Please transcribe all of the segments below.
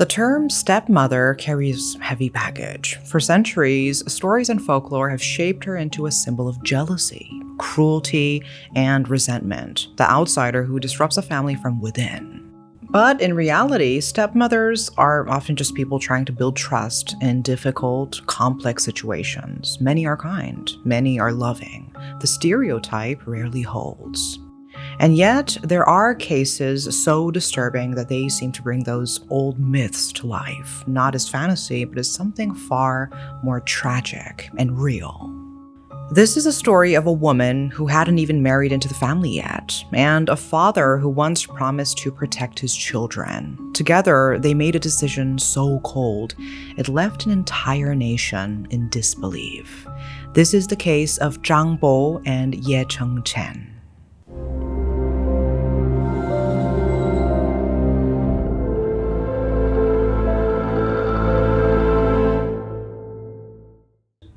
The term stepmother carries heavy baggage. For centuries, stories and folklore have shaped her into a symbol of jealousy, cruelty, and resentment, the outsider who disrupts a family from within. But in reality, stepmothers are often just people trying to build trust in difficult, complex situations. Many are kind, many are loving. The stereotype rarely holds. And yet, there are cases so disturbing that they seem to bring those old myths to life, not as fantasy, but as something far more tragic and real. This is a story of a woman who hadn't even married into the family yet, and a father who once promised to protect his children. Together, they made a decision so cold, it left an entire nation in disbelief. This is the case of Zhang Bo and Ye Chengchen.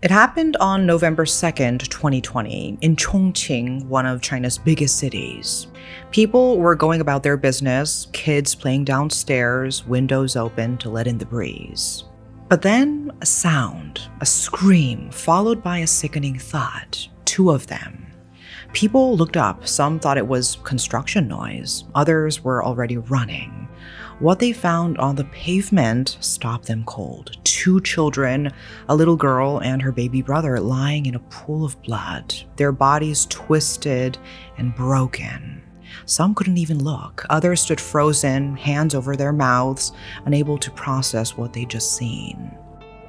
It happened on November 2nd, 2020, in Chongqing, one of China's biggest cities. People were going about their business, kids playing downstairs, windows open to let in the breeze. But then a sound, a scream, followed by a sickening thud, two of them. People looked up, some thought it was construction noise, others were already running. What they found on the pavement stopped them cold. Two children, a little girl and her baby brother, lying in a pool of blood, their bodies twisted and broken. Some couldn't even look. Others stood frozen, hands over their mouths, unable to process what they'd just seen.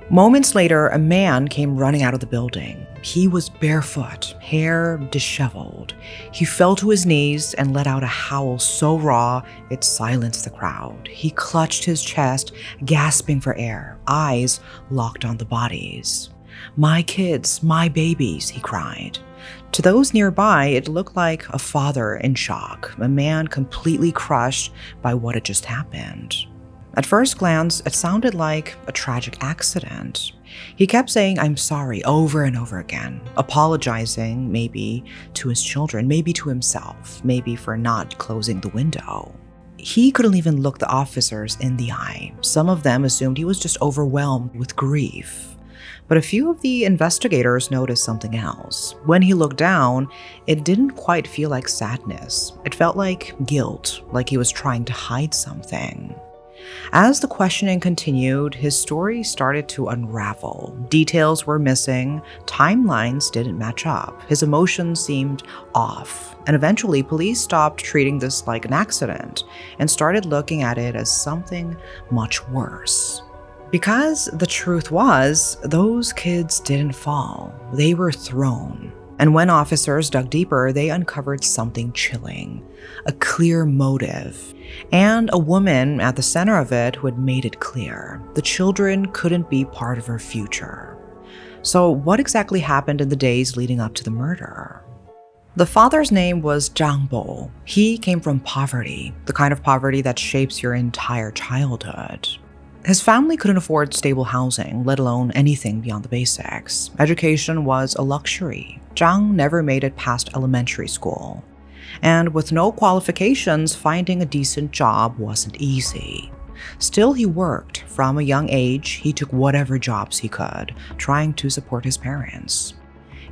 Moments later, a man came running out of the building. He was barefoot, hair disheveled. He fell to his knees and let out a howl so raw it silenced the crowd. He clutched his chest, gasping for air, eyes locked on the bodies. "My kids, my babies," he cried. To those nearby, it looked like a father in shock, a man completely crushed by what had just happened. At first glance, it sounded like a tragic accident. He kept saying, "I'm sorry," over and over again, apologizing maybe to his children, maybe to himself, maybe for not closing the window. He couldn't even look the officers in the eye. Some of them assumed he was just overwhelmed with grief. But a few of the investigators noticed something else. When he looked down, it didn't quite feel like sadness. It felt like guilt, like he was trying to hide something. As the questioning continued, his story started to unravel. Details were missing, timelines didn't match up, his emotions seemed off, and eventually police stopped treating this like an accident and started looking at it as something much worse. Because the truth was, those kids didn't fall, they were thrown. And when officers dug deeper, they uncovered something chilling, a clear motive, and a woman at the center of it who had made it clear. The children couldn't be part of her future. So what exactly happened in the days leading up to the murder? The father's name was Zhang Bo. He came from poverty, the kind of poverty that shapes your entire childhood. His family couldn't afford stable housing, let alone anything beyond the basics. Education was a luxury. Zhang never made it past elementary school. And with no qualifications, finding a decent job wasn't easy. Still, he worked. From a young age, he took whatever jobs he could, trying to support his parents.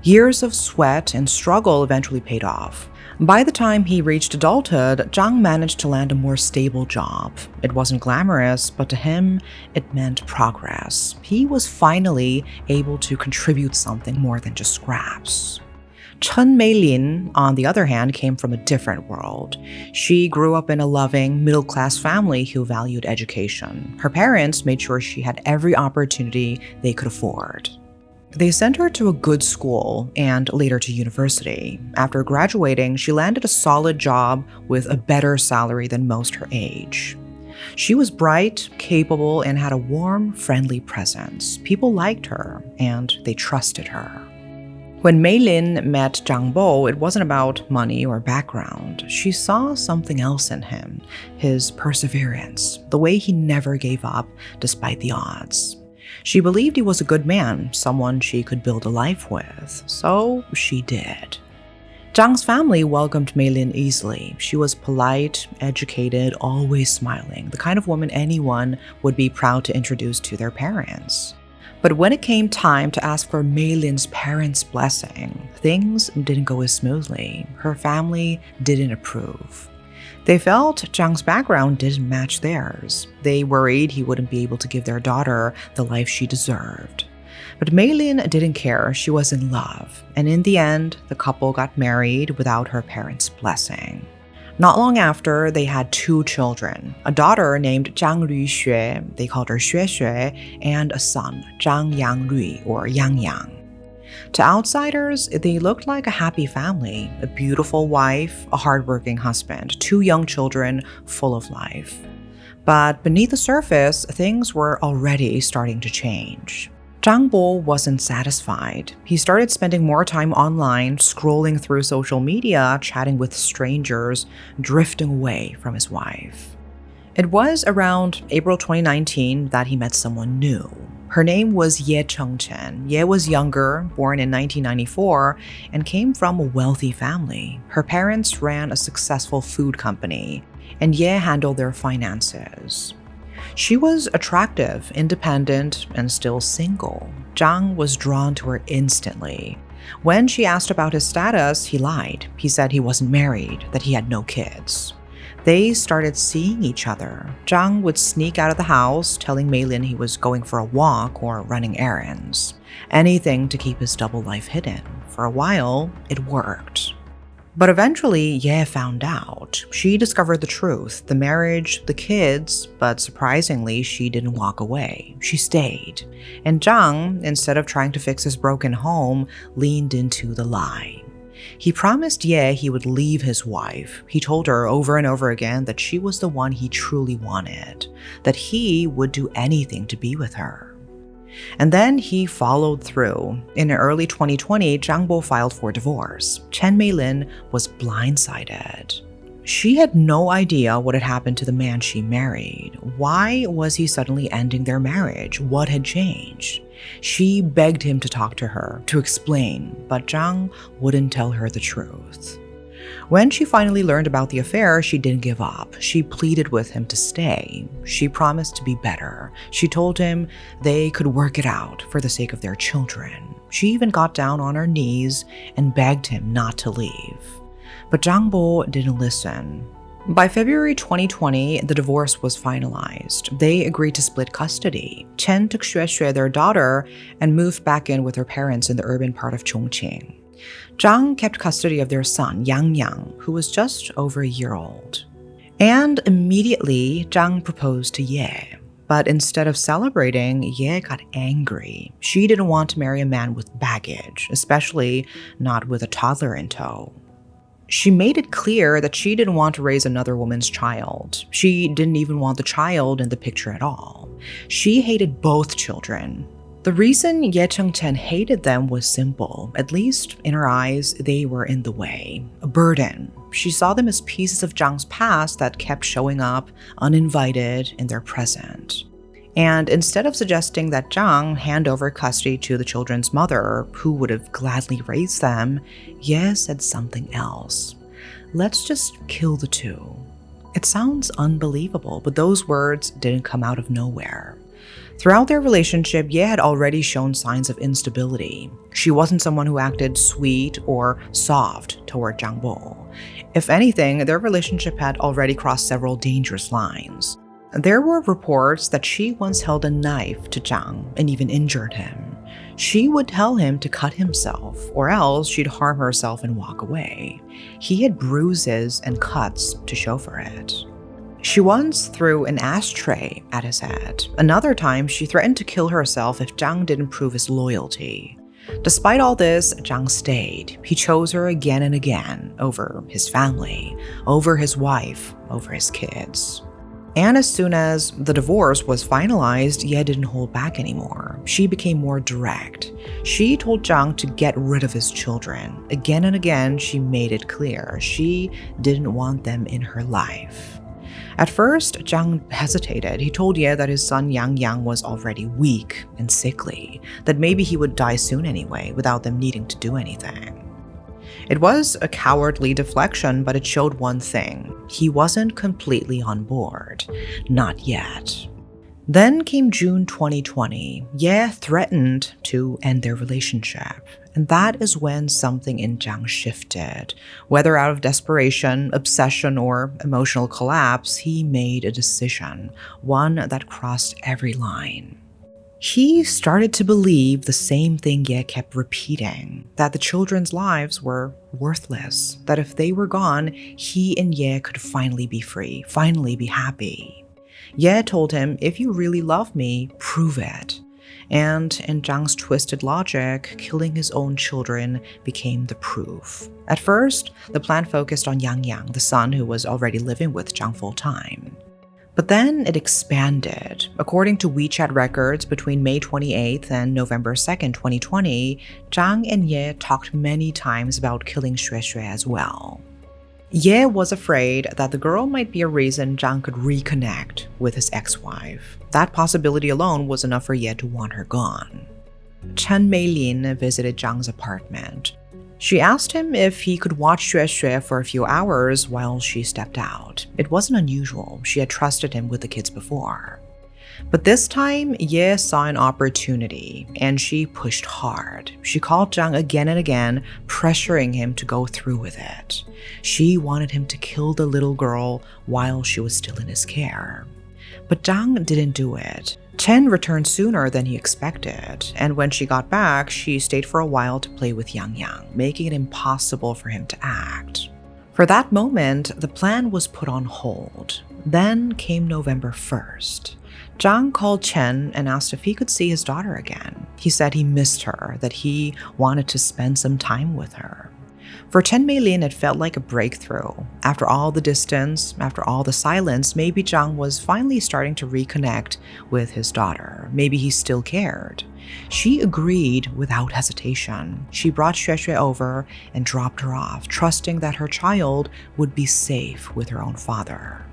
Years of sweat and struggle eventually paid off. By the time he reached adulthood, Zhang managed to land a more stable job. It wasn't glamorous, but to him, it meant progress. He was finally able to contribute something more than just scraps. Chen Meilin, on the other hand, came from a different world. She grew up in a loving, middle-class family who valued education. Her parents made sure she had every opportunity they could afford. They sent her to a good school and later to university. After graduating, she landed a solid job with a better salary than most her age. She was bright, capable, and had a warm, friendly presence. People liked her, and they trusted her. When Mei Lin met Zhang Bo, it wasn't about money or background. She saw something else in him, his perseverance, the way he never gave up despite the odds. She believed he was a good man, someone she could build a life with, so she did. Zhang's family welcomed Mei Lin easily. She was polite, educated, always smiling, the kind of woman anyone would be proud to introduce to their parents. But when it came time to ask for Mei Lin's parents' blessing, things didn't go as smoothly. Her family didn't approve. They felt Zhang's background didn't match theirs. They worried he wouldn't be able to give their daughter the life she deserved. But Mei Lin didn't care. She was in love. And in the end, the couple got married without her parents' blessing. Not long after, they had 2 children, a daughter named Zhang Ruixue, they called her Xue Xue, and a son, Zhang Yangrui, or Yang Yang. To outsiders, they looked like a happy family, a beautiful wife, a hardworking husband, 2 young children full of life. But beneath the surface, things were already starting to change. Zhang Bo wasn't satisfied. He started spending more time online, scrolling through social media, chatting with strangers, drifting away from his wife. It was around April 2019 that he met someone new. Her name was Ye Chengchen. Ye was younger, born in 1994, and came from a wealthy family. Her parents ran a successful food company, and Ye handled their finances. She was attractive, independent, and still single. Zhang was drawn to her instantly. When she asked about his status, he lied. He said he wasn't married, that he had no kids. They started seeing each other. Zhang would sneak out of the house, telling Mei Lin he was going for a walk or running errands. Anything to keep his double life hidden. For a while, it worked. But eventually, Ye found out. She discovered the truth, the marriage, the kids, but surprisingly, she didn't walk away. She stayed. And Zhang, instead of trying to fix his broken home, leaned into the lie. He promised Ye he would leave his wife. He told her over and over again that she was the one he truly wanted, that he would do anything to be with her. And then he followed through. In early 2020, Zhang Bo filed for divorce. Chen Mei Lin was blindsided. She had no idea what had happened to the man she married. Why was he suddenly ending their marriage? What had changed? She begged him to talk to her, to explain, but Zhang wouldn't tell her the truth. When she finally learned about the affair, she didn't give up. She pleaded with him to stay. She promised to be better. She told him they could work it out for the sake of their children. She even got down on her knees and begged him not to leave. But Zhang Bo didn't listen. By February 2020, the divorce was finalized. They agreed to split custody. Chen took Xue Xue, their daughter, and moved back in with her parents in the urban part of Chongqing. Zhang kept custody of their son, Yang Yang, who was just over a year old. And immediately, Zhang proposed to Ye. But instead of celebrating, Ye got angry. She didn't want to marry a man with baggage, especially not with a toddler in tow. She made it clear that she didn't want to raise another woman's child. She didn't even want the child in the picture at all. She hated both children. The reason Ye Chengchen hated them was simple. At least in her eyes, they were in the way, a burden. She saw them as pieces of Zhang's past that kept showing up uninvited in their present. And instead of suggesting that Zhang hand over custody to the children's mother, who would have gladly raised them, Ye said something else. Let's just kill the 2. It sounds unbelievable, but those words didn't come out of nowhere. Throughout their relationship, Ye had already shown signs of instability. She wasn't someone who acted sweet or soft toward Zhang Bo. If anything, their relationship had already crossed several dangerous lines. There were reports that she once held a knife to Zhang and even injured him. She would tell him to cut himself, or else she'd harm herself and walk away. He had bruises and cuts to show for it. She once threw an ashtray at his head. Another time, she threatened to kill herself if Zhang didn't prove his loyalty. Despite all this, Zhang stayed. He chose her again and again over his family, over his wife, over his kids. And as soon as the divorce was finalized, Ye didn't hold back anymore. She became more direct. She told Zhang to get rid of his children. Again and again, she made it clear she didn't want them in her life. At first, Zhang hesitated. He told Ye that his son Yang Yang was already weak and sickly, that maybe he would die soon anyway without them needing to do anything. It was a cowardly deflection, but it showed one thing. He wasn't completely on board. Not yet. Then came June 2020. Ye threatened to end their relationship. And that is when something in Zhang shifted. Whether out of desperation, obsession, or emotional collapse, he made a decision, one that crossed every line. He started to believe the same thing Ye kept repeating, that the children's lives were worthless, that if they were gone, he and Ye could finally be free, finally be happy. Ye told him, if you really love me, prove it. And in Zhang's twisted logic, killing his own children became the proof. At first, the plan focused on Yang, the son who was already living with Zhang full-time. But then it expanded. According to WeChat records, between May 28th and November 2nd, 2020, Zhang and Ye talked many times about killing Xuexue as well. Ye was afraid that the girl might be a reason Zhang could reconnect with his ex-wife. That possibility alone was enough for Ye to want her gone. Chen Meilin visited Zhang's apartment. She asked him if he could watch Xuexue for a few hours while she stepped out. It wasn't unusual. She had trusted him with the kids before. But this time, Ye saw an opportunity, and she pushed hard. She called Zhang again and again, pressuring him to go through with it. She wanted him to kill the little girl while she was still in his care. But Zhang didn't do it. Chen returned sooner than he expected, and when she got back, she stayed for a while to play with Yang, making it impossible for him to act. For that moment, the plan was put on hold. Then came November 1st. Zhang called Chen and asked if he could see his daughter again. He said he missed her, that he wanted to spend some time with her. For Chen Meilin, it felt like a breakthrough. After all the distance, after all the silence, maybe Zhang was finally starting to reconnect with his daughter. Maybe he still cared. She agreed without hesitation. She brought Xuexue over and dropped her off, trusting that her child would be safe with her own father.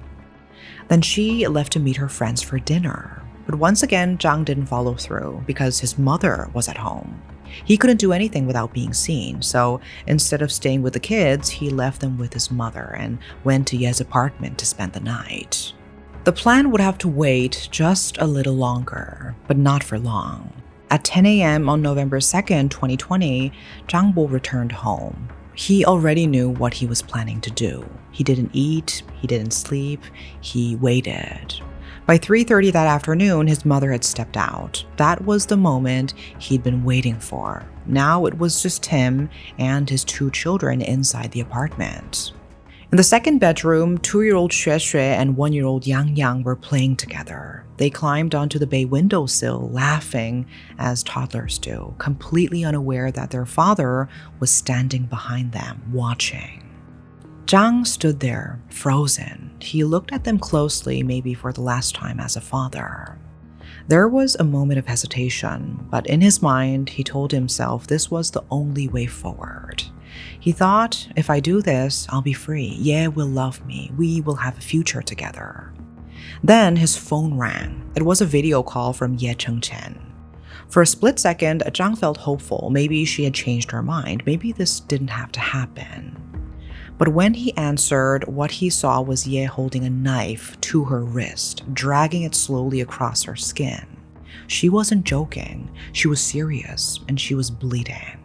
Then she left to meet her friends for dinner. But once again, Zhang didn't follow through because his mother was at home. He couldn't do anything without being seen, so instead of staying with the kids, he left them with his mother and went to Ye's apartment to spend the night. The plan would have to wait just a little longer, but not for long. At 10 a.m. on November 2nd, 2020, Zhang Bo returned home. He already knew what he was planning to do. He didn't eat, he didn't sleep, he waited. By 3:30 that afternoon, his mother had stepped out. That was the moment he'd been waiting for. Now it was just him and his two children inside the apartment. In the second bedroom, 2-year-old Xuexue and 1-year-old Yang were playing together. They climbed onto the bay windowsill, laughing as toddlers do, completely unaware that their father was standing behind them, watching. Zhang stood there, frozen. He looked at them closely, maybe for the last time as a father. There was a moment of hesitation, but in his mind, he told himself this was the only way forward. He thought, if I do this, I'll be free. Ye will love me. We will have a future together. Then his phone rang. It was a video call from Ye Chengchen. For a split second, Zhang felt hopeful. Maybe she had changed her mind. Maybe this didn't have to happen. But when he answered, what he saw was Ye holding a knife to her wrist, dragging it slowly across her skin. She wasn't joking. She was serious, and she was bleeding.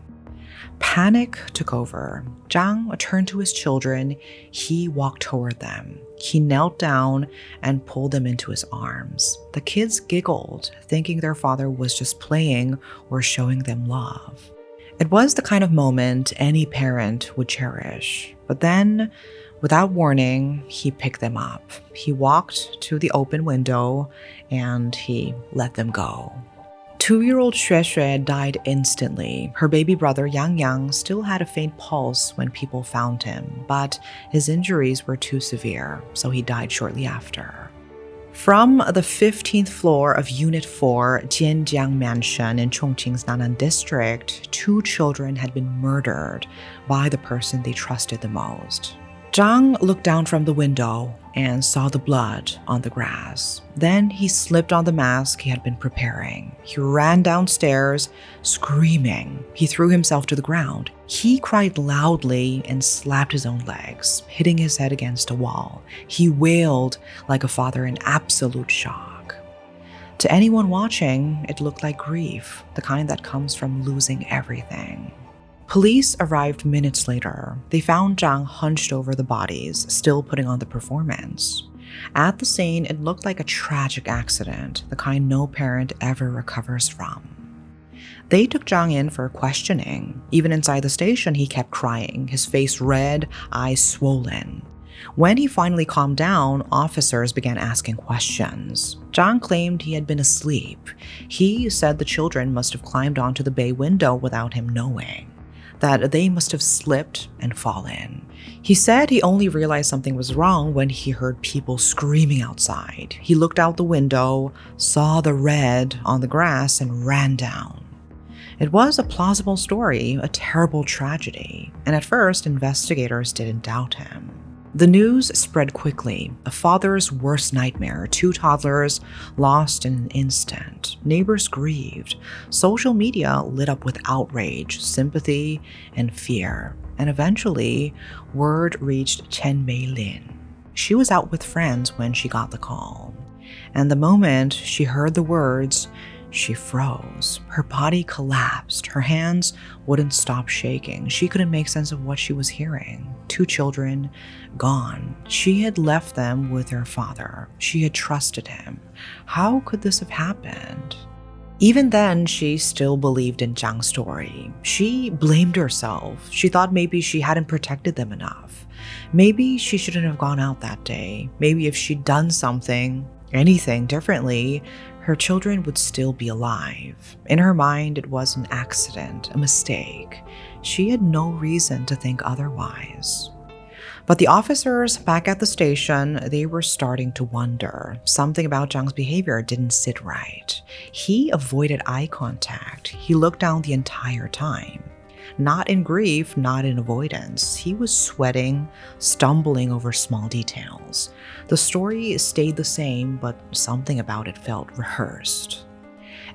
Panic took over. Zhang turned to his children. He walked toward them. He knelt down and pulled them into his arms. The kids giggled, thinking their father was just playing or showing them love. It was the kind of moment any parent would cherish. But then, without warning, he picked them up. He walked to the open window and he let them go. 2-year-old Xuexue died instantly. Her baby brother Yang still had a faint pulse when people found him, but his injuries were too severe, so he died shortly after. From the 15th floor of Unit 4, Jianjiang Mansion in Chongqing's Nanan district, 2 children had been murdered by the person they trusted the most. Zhang looked down from the window and saw the blood on the grass. Then he slipped on the mask he had been preparing. He ran downstairs, screaming. He threw himself to the ground. He cried loudly and slapped his own legs, hitting his head against a wall. He wailed like a father in absolute shock. To anyone watching, it looked like grief, the kind that comes from losing everything. Police arrived minutes later. They found Zhang hunched over the bodies, still putting on the performance. At the scene, it looked like a tragic accident, the kind no parent ever recovers from. They took Zhang in for questioning. Even inside the station, he kept crying, his face red, eyes swollen. When he finally calmed down, officers began asking questions. Zhang claimed he had been asleep. He said the children must have climbed onto the bay window without him knowing, that they must have slipped and fallen. He said he only realized something was wrong when he heard people screaming outside. He looked out the window, saw the red on the grass, and ran down. It was a plausible story, a terrible tragedy, and at first investigators didn't doubt him. The news spread quickly, a father's worst nightmare, 2 toddlers lost in an instant. Neighbors grieved. Social media lit up with outrage, sympathy, and fear. And eventually, word reached Chen Mei-lin. She was out with friends when she got the call. And the moment she heard the words, she froze. Her body collapsed. Her hands wouldn't stop shaking. She couldn't make sense of what she was hearing. 2 children, gone. She had left them with her father. She had trusted him. How could this have happened? Even then, she still believed in Zhang's story. She blamed herself. She thought maybe she hadn't protected them enough. Maybe she shouldn't have gone out that day. Maybe if she'd done something, anything differently, her children would still be alive. In her mind, it was an accident, a mistake. She had no reason to think otherwise. But the officers back at the station, they were starting to wonder. Something about Zhang's behavior didn't sit right. He avoided eye contact. He looked down the entire time. Not in grief, not in avoidance. He was sweating, stumbling over small details. The story stayed the same, but something about it felt rehearsed.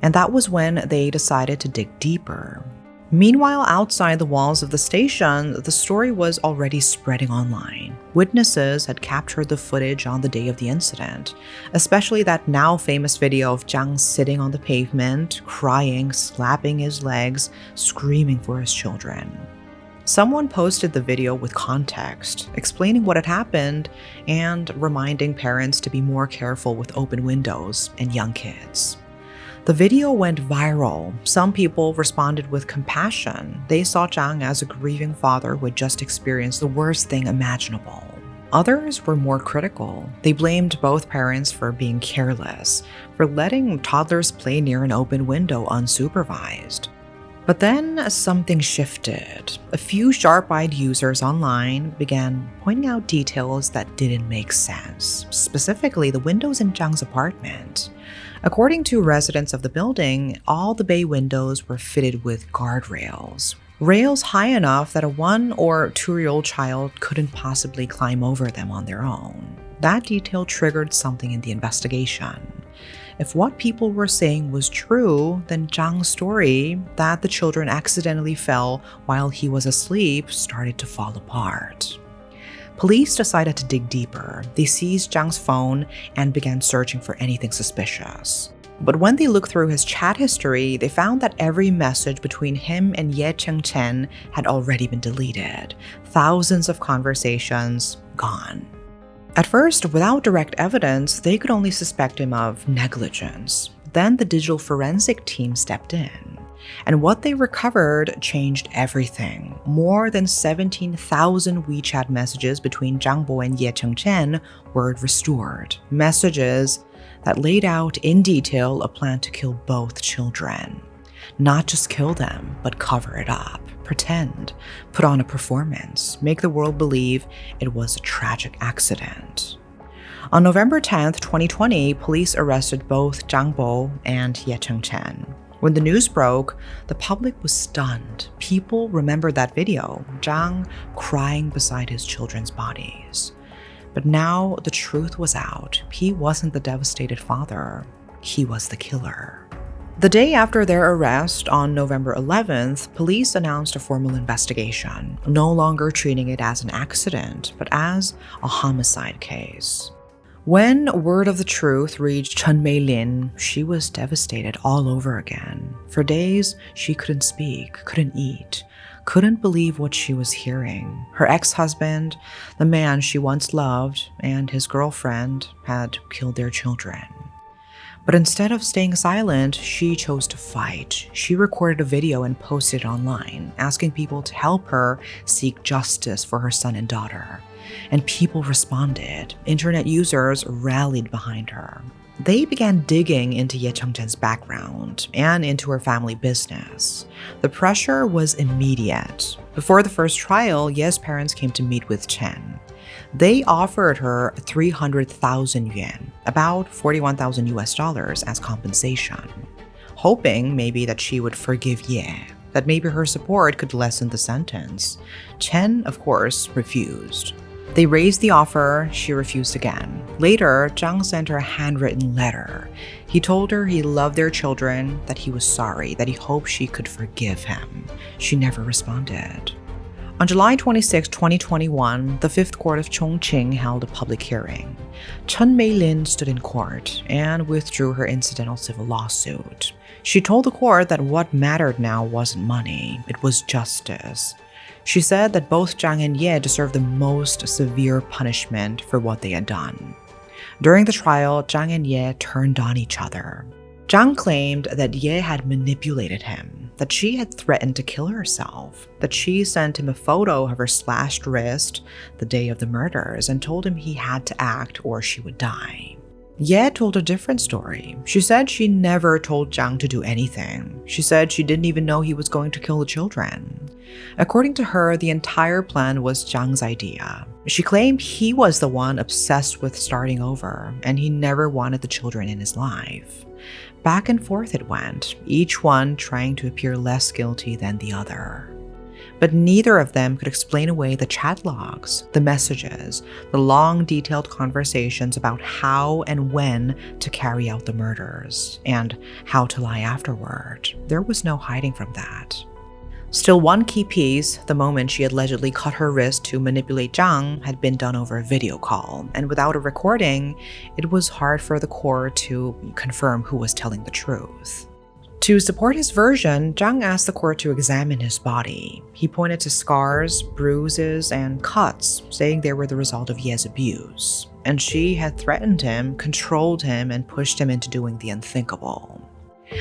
And that was when they decided to dig deeper. Meanwhile, outside the walls of the station, the story was already spreading online. Witnesses had captured the footage on the day of the incident, especially that now famous video of Zhang sitting on the pavement, crying, slapping his legs, screaming for his children. Someone posted the video with context, explaining what had happened and reminding parents to be more careful with open windows and young kids. The video went viral. Some people responded with compassion. They saw Zhang as a grieving father who had just experienced the worst thing imaginable. Others were more critical. They blamed both parents for being careless, for letting toddlers play near an open window unsupervised. But then something shifted. A few sharp-eyed users online began pointing out details that didn't make sense, specifically the windows in Zhang's apartment. According to residents of the building, all the bay windows were fitted with guardrails. Rails high enough that a 1 or 2-year-old child couldn't possibly climb over them on their own. That detail triggered something in the investigation. If what people were saying was true, then Zhang's story that the children accidentally fell while he was asleep started to fall apart. Police decided to dig deeper. They seized Zhang's phone and began searching for anything suspicious. But when they looked through his chat history, they found that every message between him and Ye Chengchen had already been deleted. Thousands of conversations gone. At first, without direct evidence, they could only suspect him of negligence. Then the digital forensic team stepped in. And what they recovered changed everything. More than 17,000 WeChat messages between Zhang Bo and Ye Chengchen were restored. Messages that laid out in detail a plan to kill both children. Not just kill them, but cover it up, pretend, put on a performance, make the world believe it was a tragic accident. On November 10th, 2020, police arrested both Zhang Bo and Ye Chengchen. When the news broke, the public was stunned. People remembered that video, Zhang crying beside his children's bodies. But now the truth was out. He wasn't the devastated father. He was the killer. The day after their arrest, on November 11th, police announced a formal investigation, no longer treating it as an accident, but as a homicide case. When word of the truth reached Chen Meilin, she was devastated all over again. For days, she couldn't speak, couldn't eat, couldn't believe what she was hearing. Her ex-husband, the man she once loved, and his girlfriend had killed their children. But instead of staying silent, she chose to fight. She recorded a video and posted it online, asking people to help her seek justice for her son and daughter. And people responded. Internet users rallied behind her. They began digging into Ye Chengchen's background and into her family business. The pressure was immediate. Before the first trial, Ye's parents came to meet with Chen. They offered her 300,000 yuan, about 41,000 US dollars, as compensation, hoping maybe that she would forgive Ye, that maybe her support could lessen the sentence. Chen, of course, refused. They raised the offer, she refused again. Later, Zhang sent her a handwritten letter. He told her he loved their children, that he was sorry, that he hoped she could forgive him. She never responded. On July 26, 2021, the Fifth Court of Chongqing held a public hearing. Chen Meilin stood in court and withdrew her incidental civil lawsuit. She told the court that what mattered now wasn't money, it was justice. She said that both Zhang and Ye deserved the most severe punishment for what they had done. During the trial, Zhang and Ye turned on each other. Zhang claimed that Ye had manipulated him, that she had threatened to kill herself, that she sent him a photo of her slashed wrist the day of the murders and told him he had to act or she would die. Ye told a different story. She said she never told Zhang to do anything. She said she didn't even know he was going to kill the children. According to her, the entire plan was Zhang's idea. She claimed he was the one obsessed with starting over, and he never wanted the children in his life. Back and forth it went, each one trying to appear less guilty than the other. But neither of them could explain away the chat logs, the messages, the long, detailed conversations about how and when to carry out the murders, and how to lie afterward. There was no hiding from that. Still, one key piece, the moment she allegedly cut her wrist to manipulate Zhang, had been done over a video call, and without a recording, it was hard for the court to confirm who was telling the truth. To support his version, Zhang asked the court to examine his body. He pointed to scars, bruises, and cuts, saying they were the result of Ye's abuse. And she had threatened him, controlled him, and pushed him into doing the unthinkable.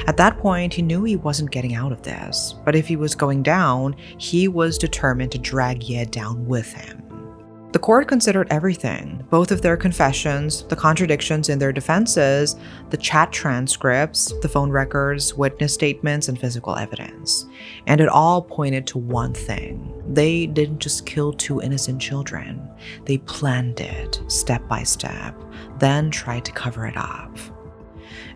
At that point, he knew he wasn't getting out of this, but if he was going down, he was determined to drag Ye down with him. The court considered everything, both of their confessions, the contradictions in their defenses, the chat transcripts, the phone records, witness statements, and physical evidence. And it all pointed to one thing. They didn't just kill two innocent children. They planned it, step by step, then tried to cover it up.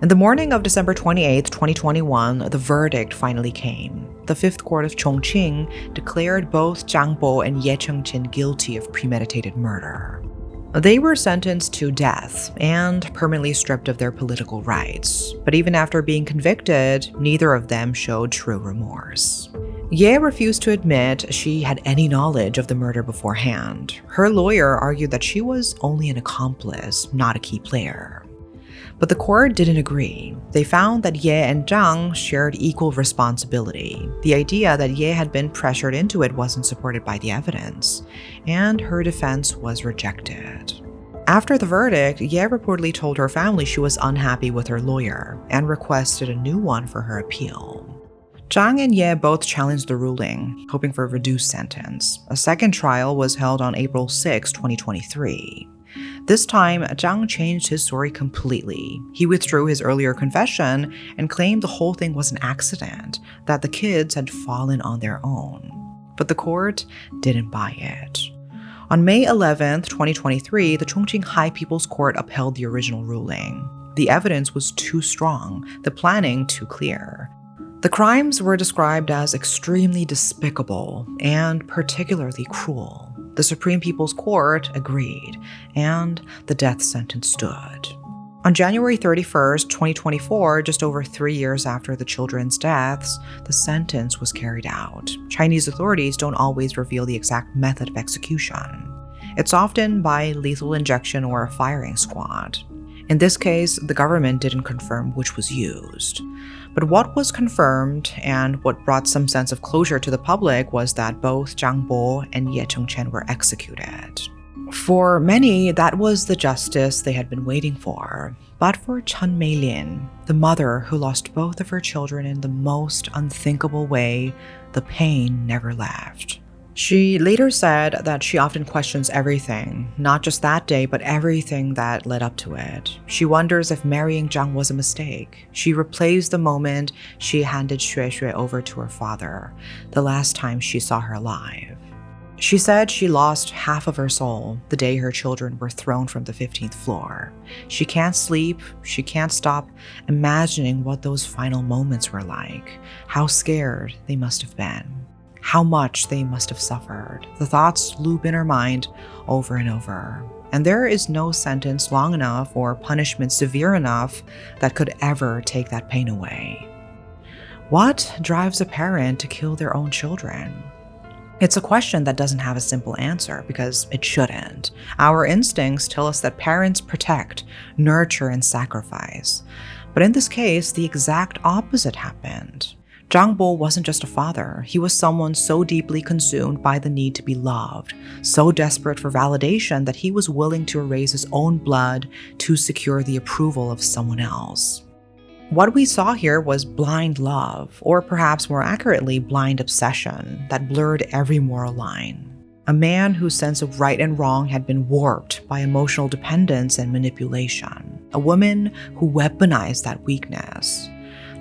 In the morning of December 28, 2021, the verdict finally came. The Fifth Court of Chongqing declared both Zhang Bo and Ye Chengchen guilty of premeditated murder. They were sentenced to death and permanently stripped of their political rights. But even after being convicted, neither of them showed true remorse. Ye refused to admit she had any knowledge of the murder beforehand. Her lawyer argued that she was only an accomplice, not a key player. But the court didn't agree. They found that Ye and Zhang shared equal responsibility. The idea that Ye had been pressured into it wasn't supported by the evidence, and her defense was rejected. After the verdict, Ye reportedly told her family she was unhappy with her lawyer and requested a new one for her appeal. Zhang and Ye both challenged the ruling, hoping for a reduced sentence. A second trial was held on April 6, 2023. This time, Zhang changed his story completely. He withdrew his earlier confession and claimed the whole thing was an accident, that the kids had fallen on their own. But the court didn't buy it. On May 11, 2023, the Chongqing High People's Court upheld the original ruling. The evidence was too strong, the planning too clear. The crimes were described as extremely despicable and particularly cruel. The Supreme People's Court agreed, and the death sentence stood. On January 31st, 2024, just over 3 years after the children's deaths, the sentence was carried out. Chinese authorities don't always reveal the exact method of execution. It's often by lethal injection or a firing squad. In this case, the government didn't confirm which was used. But what was confirmed and what brought some sense of closure to the public was that both Zhang Bo and Ye Chengchen were executed. For many, that was the justice they had been waiting for. But for Chen Meilin, the mother who lost both of her children in the most unthinkable way, the pain never left. She later said that she often questions everything, not just that day, but everything that led up to it. She wonders if marrying Zhang was a mistake. She replays the moment she handed Xue Xue over to her father, the last time she saw her alive. She said she lost half of her soul the day her children were thrown from the 15th floor. She can't sleep, she can't stop imagining what those final moments were like, how scared they must have been, how much they must have suffered. The thoughts loop in her mind over and over. And there is no sentence long enough or punishment severe enough that could ever take that pain away. What drives a parent to kill their own children? It's a question that doesn't have a simple answer because it shouldn't. Our instincts tell us that parents protect, nurture, and sacrifice. But in this case, the exact opposite happened. Zhang Bo wasn't just a father. He was someone so deeply consumed by the need to be loved, so desperate for validation that he was willing to erase his own blood to secure the approval of someone else. What we saw here was blind love, or perhaps more accurately, blind obsession that blurred every moral line. A man whose sense of right and wrong had been warped by emotional dependence and manipulation. A woman who weaponized that weakness.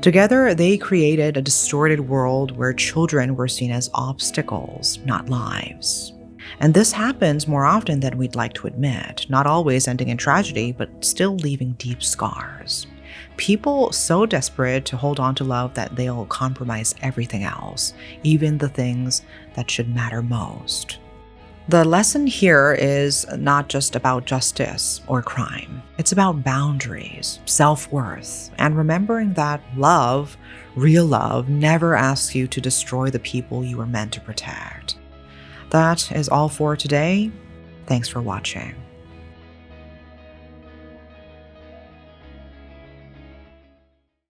Together, they created a distorted world where children were seen as obstacles, not lives. And this happens more often than we'd like to admit, not always ending in tragedy, but still leaving deep scars. People so desperate to hold on to love that they'll compromise everything else, even the things that should matter most. The lesson here is not just about justice or crime. It's about boundaries, self-worth, and remembering that love, real love, never asks you to destroy the people you were meant to protect. That is all for today. Thanks for watching.